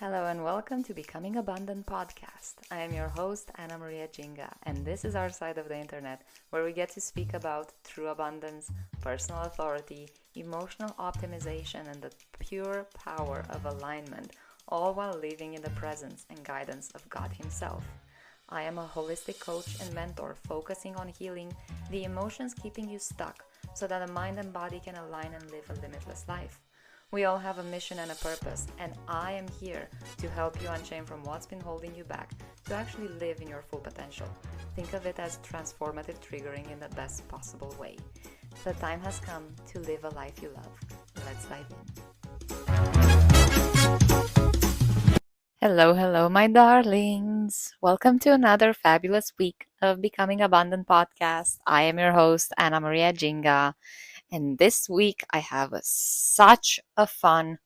Hello and welcome to Becoming Abundant podcast. I am your host, Anna Maria Jinga, and this is our side of the internet where we get to speak about true abundance, personal authority, emotional optimization, and the pure power of alignment, all while living in the presence and guidance of God Himself. I am a holistic coach and mentor focusing on healing the emotions keeping you stuck so that the mind and body can align and live a limitless life. We all have a mission and a purpose, and I am here to help you unchain from what's been holding you back to actually live in your full potential. Think of it as transformative triggering in the best possible way. The time has come to live a life you love. Let's dive in. Hello, my darlings. Welcome to another fabulous week of Becoming Abundant podcast. I am your host, Anna Maria Jinga. And this week I have such a fun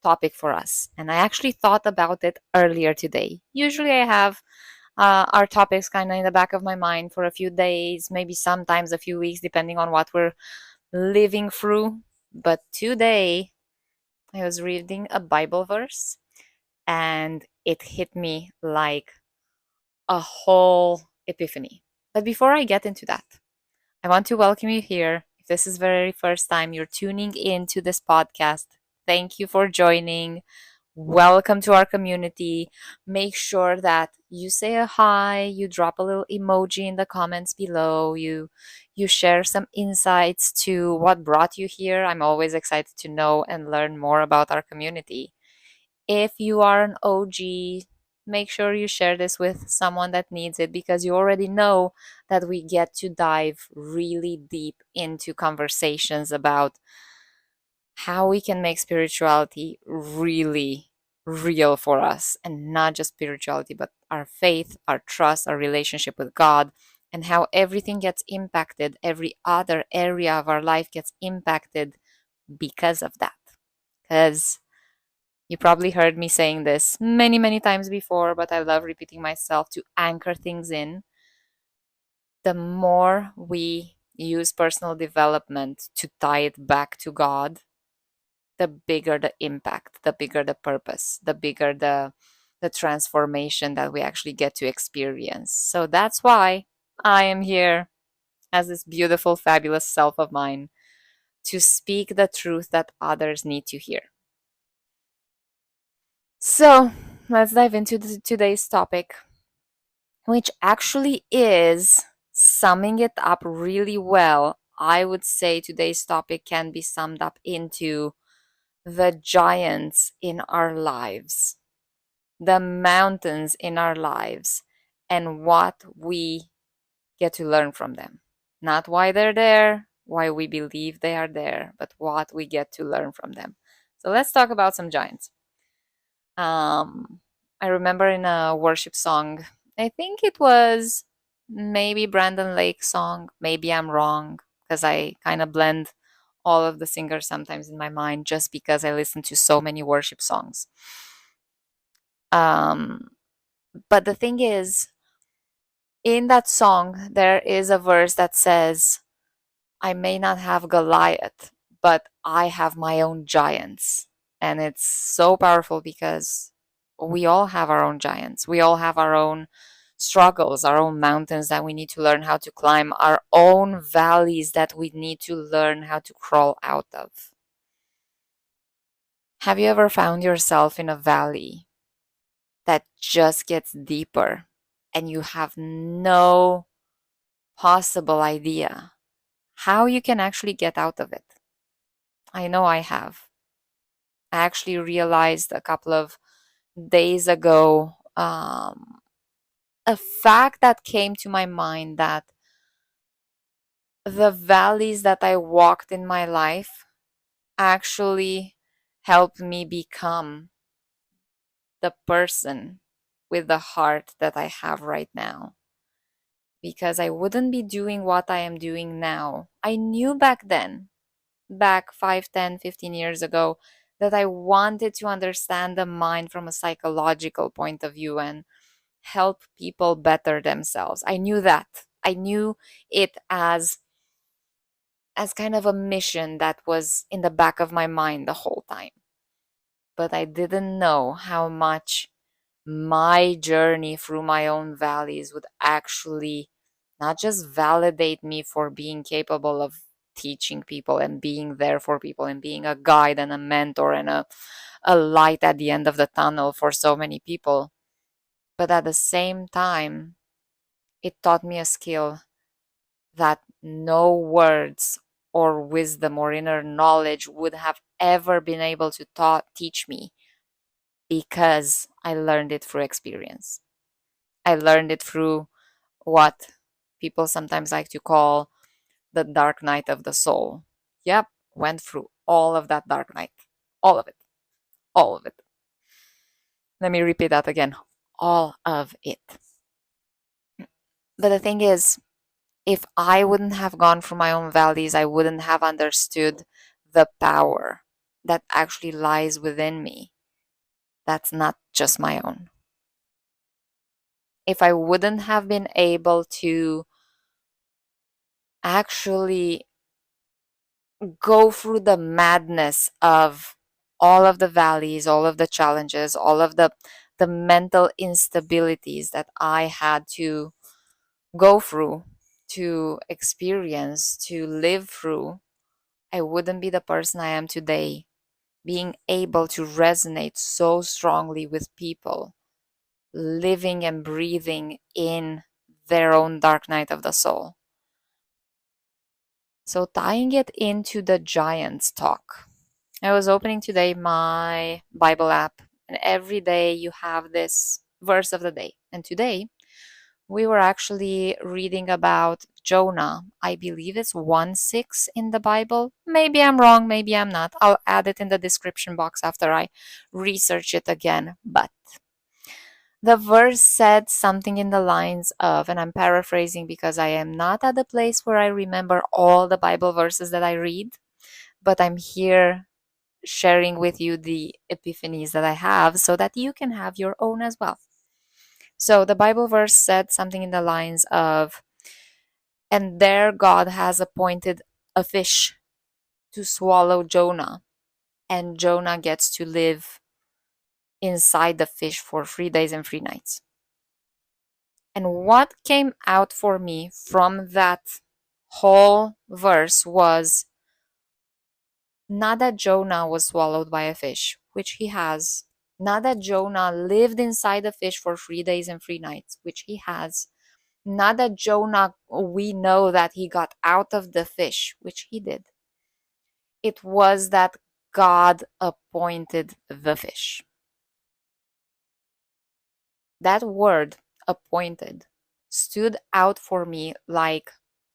topic for us. And I actually thought about it earlier today. Usually I have our topics kind of in the back of my mind for a few days, maybe sometimes a few weeks, depending on what we're living through. But today I was reading a Bible verse and it hit me like a whole epiphany. But before I get into that, I want to welcome you here. If this is the very first time you're tuning into this podcast, thank you for joining. Welcome to our community. Make sure that you say a hi, you drop a little emoji in the comments below, you share some insights to what brought you here. I'm always excited to know and learn more about our community. If you are an OG, make sure you share this with someone that needs it because you already know that we get to dive really deep into conversations about how we can make spirituality really real for us, and not just spirituality, but our faith, our trust, our relationship with God, and how everything gets impacted, every other area of our life gets impacted because of that. Because you probably heard me saying this many, many times before, but I love repeating myself to anchor things in. The more we use personal development to tie it back to God, the bigger the impact, the bigger the purpose, the bigger the transformation that we actually get to experience. So that's why I am here as this beautiful, fabulous self of mine to speak the truth that others need to hear. So let's dive into today's topic, which actually is summing it up really well. I would say today's topic can be summed up into the giants in our lives, the mountains in our lives, and what we get to learn from them. Not why they're there, why we believe they are there, but what we get to learn from them. So let's talk about some giants. I remember in a worship song, I think it was maybe Brandon Lake's song. Maybe I'm wrong because I kind of blend all of the singers sometimes in my mind just because I listen to so many worship songs. But the thing is, in that song, there is a verse that says, I may not have Goliath, but I have my own giants. And it's so powerful because we all have our own giants. We all have our own struggles, our own mountains that we need to learn how to climb, our own valleys that we need to learn how to crawl out of. Have you ever found yourself in a valley that just gets deeper and you have no possible idea how you can actually get out of it? I know I have. I actually realized a couple of days ago a fact that came to my mind, that the valleys that I walked in my life actually helped me become the person with the heart that I have right now. Because I wouldn't be doing what I am doing now. I knew back then, back 5, 10, 15 years ago, that I wanted to understand the mind from a psychological point of view and help people better themselves. I knew that. I knew it as kind of a mission that was in the back of my mind the whole time. but I didn't know how much my journey through my own valleys would actually not just validate me for being capable of teaching people and being there for people and being a guide and a mentor and a light at the end of the tunnel for so many people, but at the same time, it taught me a skill that no words or wisdom or inner knowledge would have ever been able to teach me, because I learned it through experience. I learned it through what people sometimes like to call the dark night of the soul. Yep, went through all of that dark night. All of it. All of it. Let me repeat that again. All of it. But the thing is, if I wouldn't have gone through my own valleys, I wouldn't have understood the power that actually lies within me. That's not just my own. If I wouldn't have been able to actually go through the madness of all of the valleys, all of the challenges, all of the mental instabilities that I had to go through, to experience, to live through, I wouldn't be the person I am today, being able to resonate so strongly with people, living and breathing in their own dark night of the soul. So, tying it into the Giants talk, I was opening today my Bible app, and every day you have this verse of the day. And today we were actually reading about Jonah. I believe it's 1:6 in the Bible. Maybe I'm wrong, maybe I'm not. I'll add it in the description box after I research it again. But the verse said something in the lines of, and I'm paraphrasing because I am not at the place where I remember all the Bible verses that I read, but I'm here sharing with you the epiphanies that I have so that you can have your own as well. So the Bible verse said something in the lines of, and there God has appointed a fish to swallow Jonah, and Jonah gets to live inside the fish for 3 days and 3 nights. And what came out for me from that whole verse was not that Jonah was swallowed by a fish, which he has. Not that Jonah lived inside the fish for 3 days and 3 nights, which he has. Not that Jonah, we know that he got out of the fish, which he did. It was that God appointed the fish. That word, appointed, stood out for me like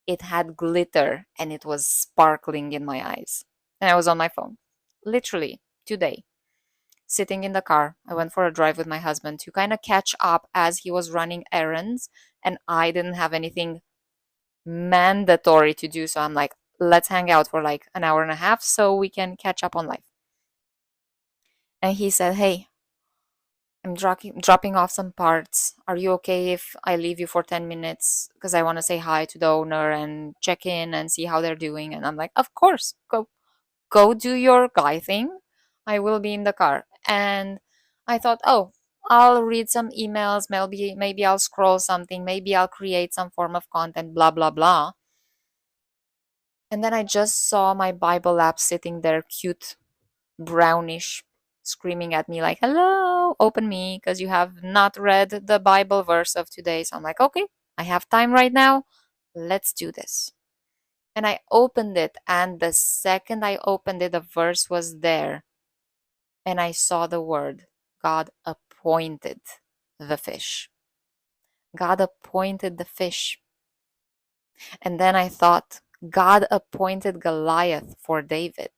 it had glitter and it was sparkling in my eyes. And I was on my phone. Literally, today, sitting in the car. I went for a drive with my husband to kind of catch up as he was running errands, and I didn't have anything mandatory to do. So I'm like, let's hang out for like an hour and a half so we can catch up on life. And he said, hey, I'm dropping off some parts. Are you okay if I leave you for 10 minutes? Because I want to say hi to the owner and check in and see how they're doing. And I'm like, of course, go do your guy thing. I will be in the car. And I thought, oh, I'll read some emails, maybe I'll scroll something, maybe I'll create some form of content, blah blah blah. And then I just saw my Bible app sitting there, cute, brownish, screaming at me like, hello, open me, because you have not read the Bible verse of today. So I'm like, okay, I have time right now. Let's do this. And I opened it, and the second I opened it, the verse was there. And I saw the word, God appointed the fish. God appointed the fish. And then I thought, God appointed Goliath for David.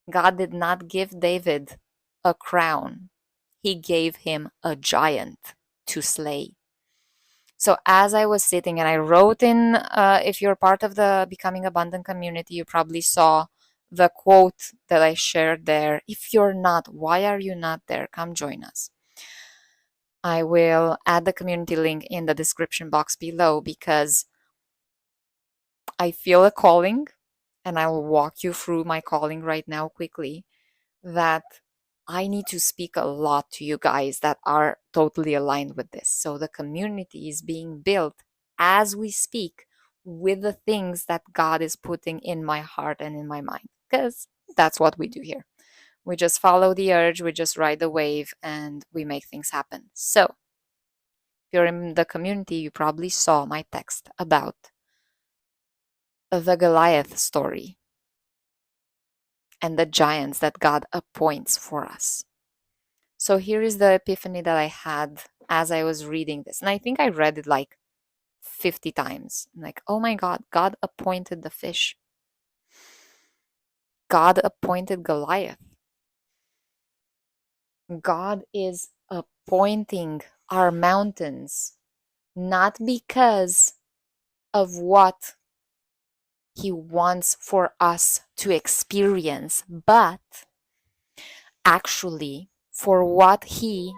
God did not give David a crown, he gave him a giant to slay. So as I was sitting, and I wrote in, if you're part of the Becoming Abundant community, you probably saw the quote that I shared there. If you're not, why are you not there? Come join us. I will add the community link in the description box below, because I feel a calling, and I'll walk you through my calling right now quickly, that I need to speak a lot to you guys that are totally aligned with this. So the community is being built as we speak with the things that God is putting in my heart and in my mind, because that's what we do here. We just follow the urge, we just ride the wave, and we make things happen. So, if you're in the community, you probably saw my text about the Goliath story and the giants that God appoints for us. So here is the epiphany that I had as I was reading this. And I think I read it like 50 times. I'm like, oh my God, God appointed the fish. God appointed Goliath. God is appointing our mountains, not because of what He wants for us to experience, but actually for what He,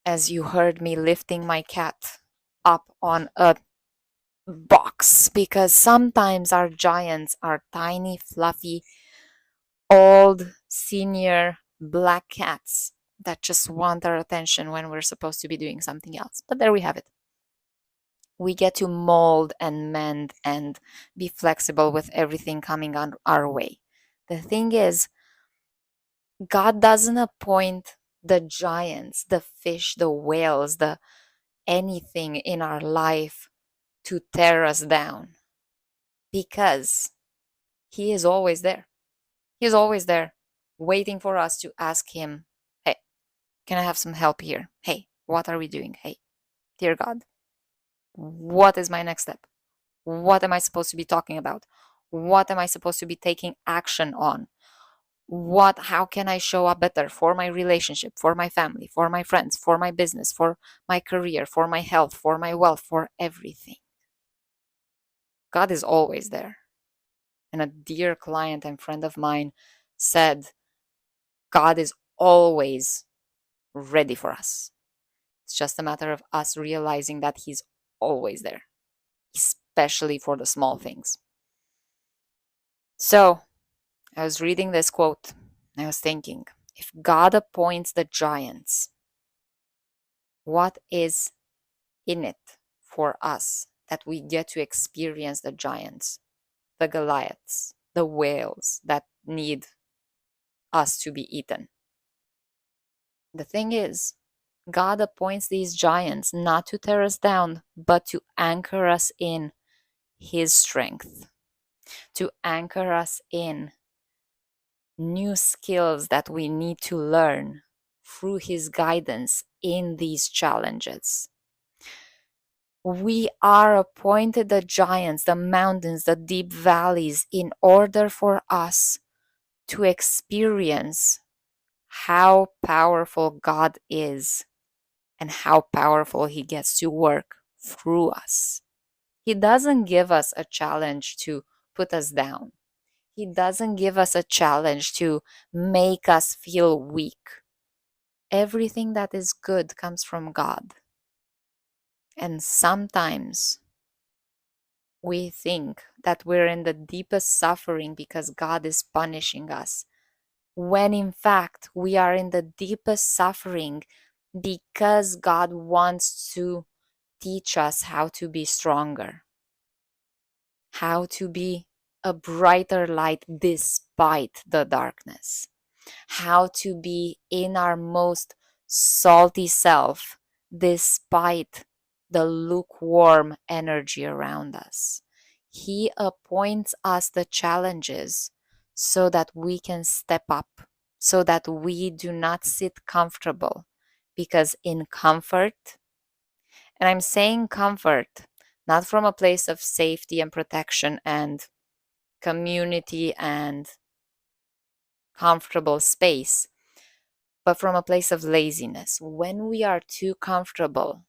as you heard me lifting my cat up on a box, because sometimes our giants are tiny, fluffy, old, senior black cats that just want our attention when we're supposed to be doing something else. But there we have it. We get to mold and mend and be flexible with everything coming on our way. The thing is, God doesn't appoint the giants, the fish, the whales, the anything in our life to tear us down, because He is always there. He is always there waiting for us to ask Him, hey, can I have some help here? Hey, what are we doing? Hey, dear God, what is my next step? What am I supposed to be talking about? What am I supposed to be taking action on? How can I show up better for my relationship, for my family, for my friends, for my business, for my career, for my health, for my wealth, for everything? God is always there. And a dear client and friend of mine said, God is always ready for us. It's just a matter of us realizing that He's always there, especially for the small things. So I was reading this quote and I was thinking, if God appoints the giants, what is in it for us that we get to experience the giants, the Goliaths, the whales that need us to be eaten? The thing is, God appoints these giants not to tear us down, but to anchor us in His strength, to anchor us in new skills that we need to learn through His guidance in these challenges. We are appointed the giants, the mountains, the deep valleys, in order for us to experience how powerful God is and how powerful He gets to work through us. He doesn't give us a challenge to put us down. He doesn't give us a challenge to make us feel weak. Everything that is good comes from God. And sometimes we think that we're in the deepest suffering because God is punishing us, when in fact we are in the deepest suffering because God wants to teach us how to be stronger, how to be a brighter light despite the darkness, how to be in our most salty self despite the lukewarm energy around us. He appoints us the challenges so that we can step up, so that we do not sit comfortable, because in comfort, and I'm saying comfort not from a place of safety and protection and community and comfortable space, but from a place of laziness. When we are too comfortable,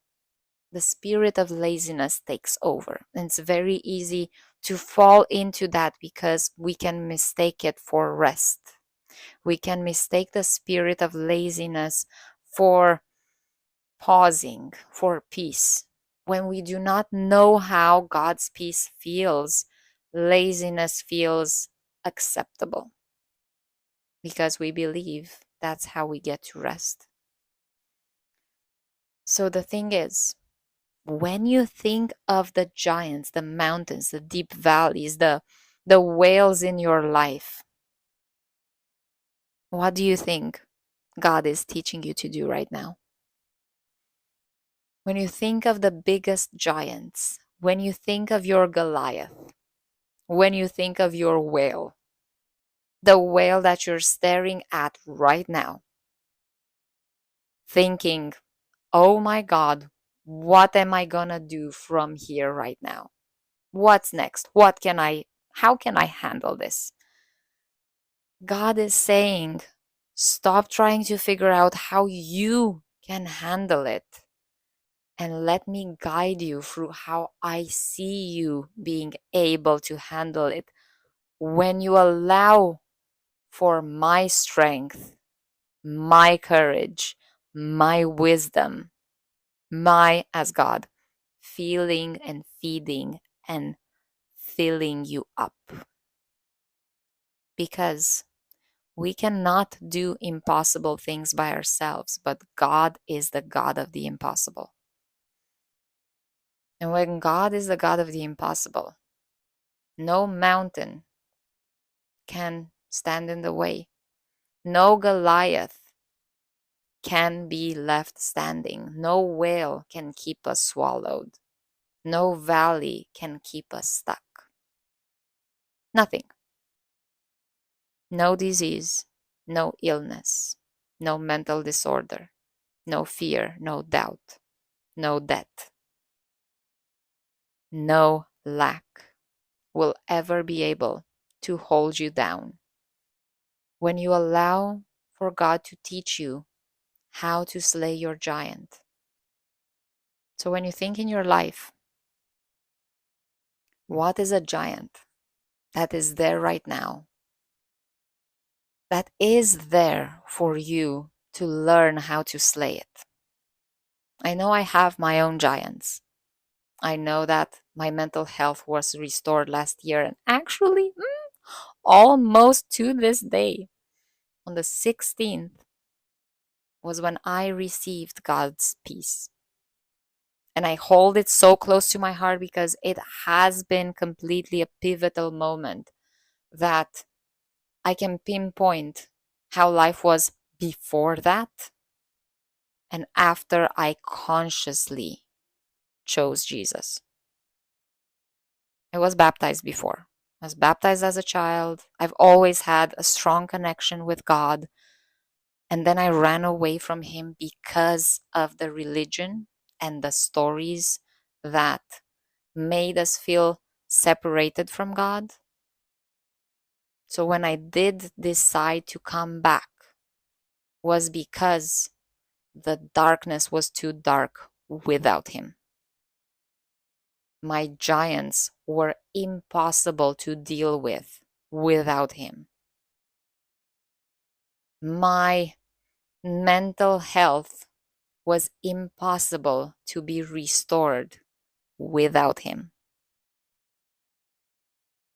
the spirit of laziness takes over. And it's very easy to fall into that because we can mistake it for rest. We can mistake the spirit of laziness for pausing, for peace. When we do not know how God's peace feels, laziness feels acceptable. because we believe that's how we get to rest. So the thing is, when you think of the giants, the mountains, the deep valleys, the whales in your life, what do you think God is teaching you to do right now? When you think of the biggest giants, when you think of your Goliath, when you think of your whale, the whale that you're staring at right now, thinking, oh my God, what am I gonna do from here right now? What's next? How can I handle this? God is saying, stop trying to figure out how you can handle it and let me guide you through how I see you being able to handle it when you allow for my strength, my courage, my wisdom, my, as God, feeling and feeding and filling you up. Because we cannot do impossible things by ourselves, but God is the God of the impossible. And when God is the God of the impossible, no mountain can stand in the way. No Goliath can be left standing. No whale can keep us swallowed. No valley can keep us stuck. Nothing. No disease, no illness, no mental disorder, no fear, no doubt, no debt, no lack will ever be able to hold you down when you allow for God to teach you how to slay your giant. So when you think in your life, what is a giant that is there right now, that is there for you to learn how to slay it? I know I have my own giants. I know that my mental health was restored last year, and actually, almost to this day, on the 16th, was when I received God's peace. And I hold it so close to my heart because it has been completely a pivotal moment that I can pinpoint how life was before that and after I consciously chose Jesus. I was baptized before. I was baptized as a child. I've always had a strong connection with God. And then I ran away from Him because of the religion and the stories that made us feel separated from God. So when I did decide to come back was because the darkness was too dark without Him. My giants were impossible to deal with without Him. My mental health was impossible to be restored without Him.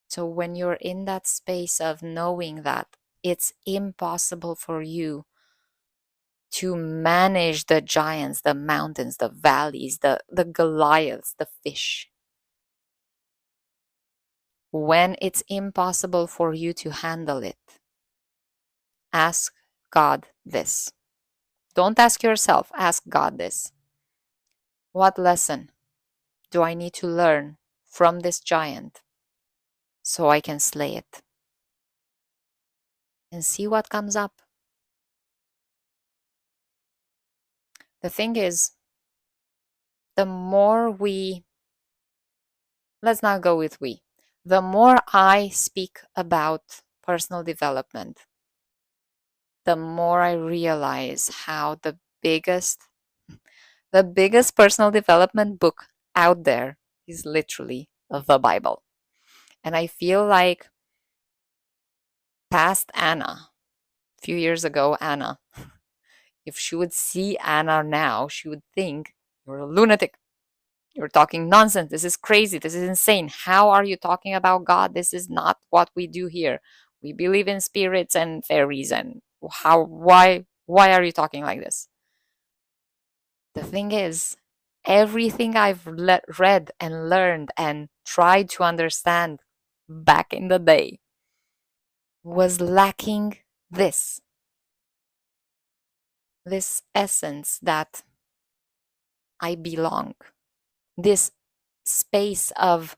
So when you're in that space of knowing that it's impossible for you to manage the giants, the mountains, the valleys, the Goliaths, the fish, when it's impossible for you to handle it, ask God this. Don't ask yourself, ask God this. What lesson do I need to learn from this giant so I can slay it? And see what comes up. The thing is, the more let's not go with the more I speak about personal development, the more I realize how the biggest personal development book out there is literally the Bible. And I feel like past Anna, a few years ago, Anna, if she would see Anna now, she would think, you're a lunatic. You're talking nonsense. This is crazy. This is insane. How are you talking about God? This is not what we do here. We believe in spirits and fairies. And why are you talking like this? The thing is, everything I've read and learned and tried to understand back in the day was lacking this essence that I belong, this space of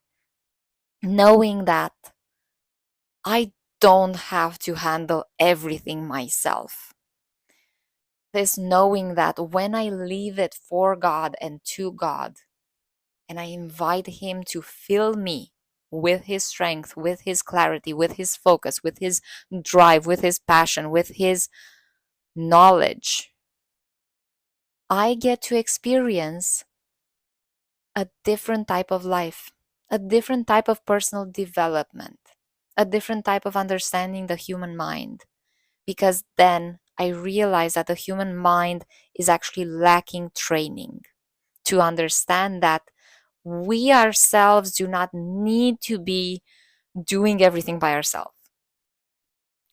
knowing that I don't have to handle everything myself. This knowing that when I leave it for God and to God, and I invite Him to fill me with His strength, with His clarity, with His focus, with His drive, with His passion, with His knowledge, I get to experience a different type of life, a different type of personal development, a different type of understanding the human mind. Because then I realize that the human mind is actually lacking training to understand that we ourselves do not need to be doing everything by ourselves.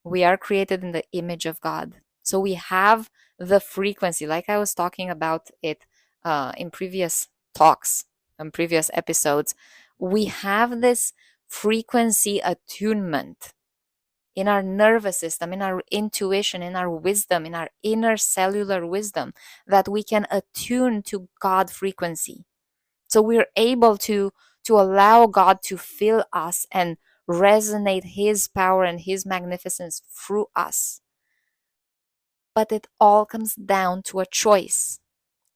We are created in the image of God. So we have the frequency, like I was talking about it in previous talks and previous episodes. We have this frequency attunement in our nervous system, in our intuition, in our wisdom, in our inner cellular wisdom, that we can attune to God frequency. So we're able to allow God to fill us and resonate His power and His magnificence through us. But it all comes down to a choice.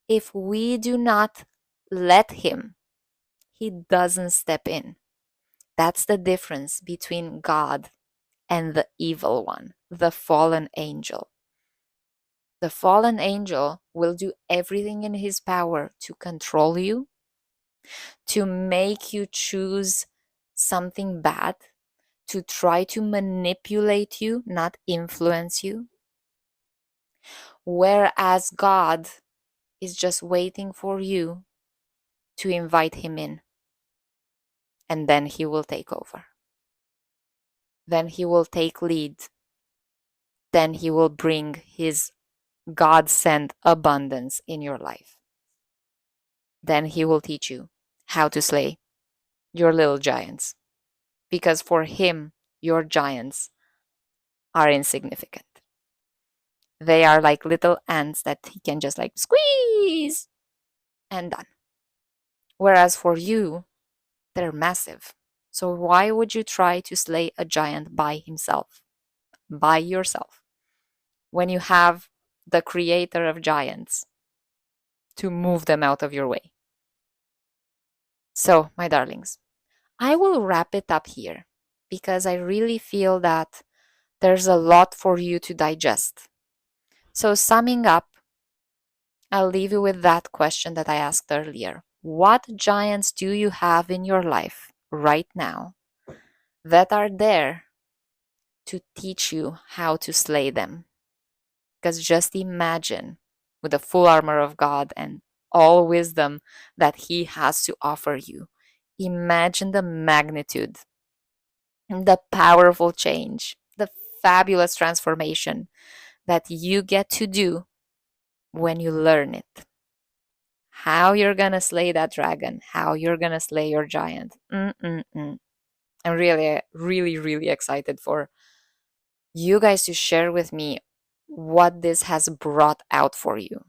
If we do not let Him, He doesn't step in. That's the difference between God and the evil one, the fallen angel. The fallen angel will do everything in his power to control you, to make you choose something bad, to try to manipulate you, not influence you. Whereas God is just waiting for you to invite Him in. And then He will take over. Then He will take lead. Then He will bring His God sent abundance in your life. Then He will teach you how to slay your little giants. Because for Him, your giants are insignificant. They are like little ants that He can just like squeeze and done. Whereas for you, they're massive. So why would you try to slay a giant by himself, by yourself, when you have the creator of giants to move them out of your way? So, my darlings, I will wrap it up here because I really feel that there's a lot for you to digest. So, summing up, I'll leave you with that question that I asked earlier. What giants do you have in your life right now that are there to teach you how to slay them? Because just imagine, with the full armor of God and all wisdom that He has to offer you, imagine the magnitude, the powerful change, the fabulous transformation that you get to do when you learn it. How you're gonna slay that dragon, how you're gonna slay your giant. I'm really, really, really excited for you guys to share with me what this has brought out for you.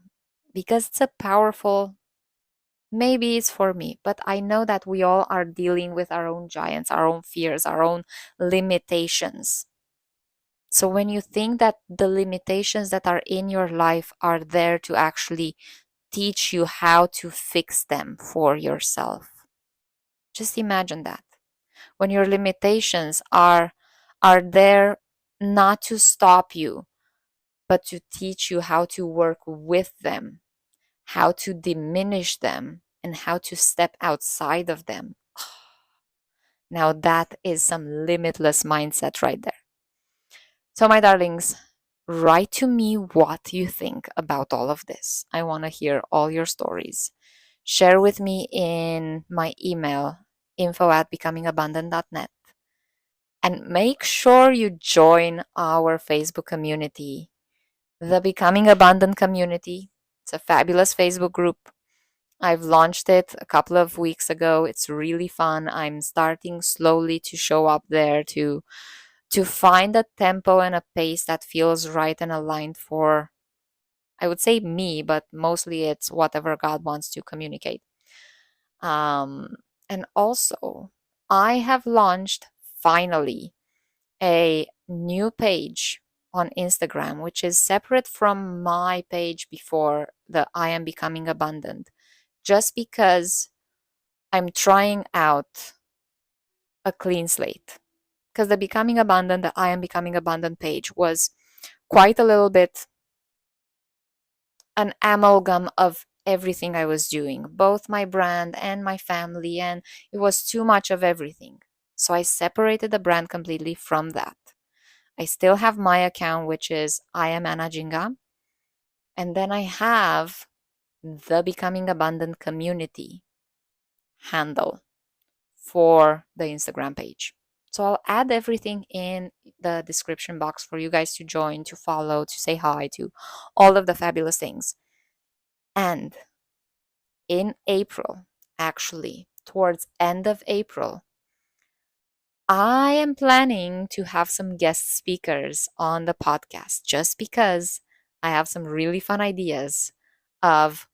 Because it's a powerful, maybe it's for me, but I know that we all are dealing with our own giants, our own fears, our own limitations. So when you think that the limitations that are in your life are there to actually teach you how to fix them for yourself, just imagine that. When your limitations are there not to stop you, but to teach you how to work with them, how to diminish them, and how to step outside of them. Now that is some limitless mindset right there. So, my darlings, write to me what you think about all of this. I want to hear all your stories. Share with me in my email, info@becomingabundant.net. And make sure you join our Facebook community, the Becoming Abundant community. It's a fabulous Facebook group. I've launched it a couple of weeks ago. It's really fun. I'm starting slowly to show up there to find a tempo and a pace that feels right and aligned for, I would say, me, but mostly it's whatever God wants to communicate. Um, and also, I have launched finally a new page on Instagram, which is separate from my page before, the I Am Becoming Abundant, just because I'm trying out a clean slate. Because the Becoming Abundant, the I Am Becoming Abundant page was quite a little bit an amalgam of everything I was doing, both my brand and my family, and it was too much of everything. So I separated the brand completely from that. I still have my account, which is I am Anna Jinga, and then I have the Becoming Abundant community handle for the Instagram page. So I'll add everything in the description box for you guys to join, to follow, to say hi, to all of the fabulous things. And in April, actually, towards end of April, I am planning to have some guest speakers on the podcast just because I have some really fun ideas of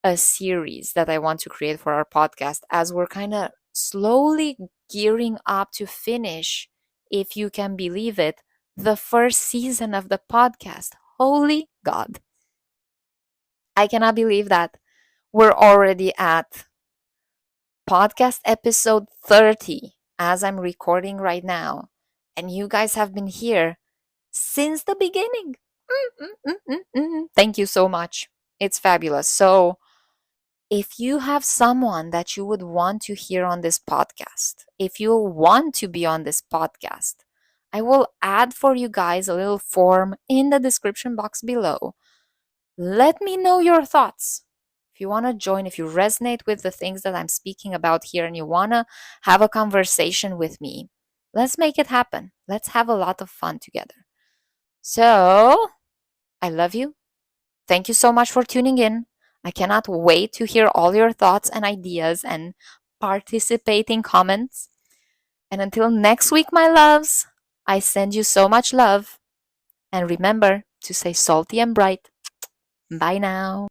a series that I want to create for our podcast as we're kind of slowly gearing up to finish, if you can believe it, the first season of the podcast. Holy God. I cannot believe that we're already at podcast episode 30 as I'm recording right now. And you guys have been here since the beginning. Thank you so much. It's fabulous. So, if you have someone that you would want to hear on this podcast, if you want to be on this podcast, I will add for you guys a little form in the description box below. Let me know your thoughts. If you want to join, if you resonate with the things that I'm speaking about here and you want to have a conversation with me, let's make it happen. Let's have a lot of fun together. So, I love you. Thank you so much for tuning in. I cannot wait to hear all your thoughts and ideas and participating comments. And until next week, my loves, I send you so much love. And remember to stay salty and bright. Bye now.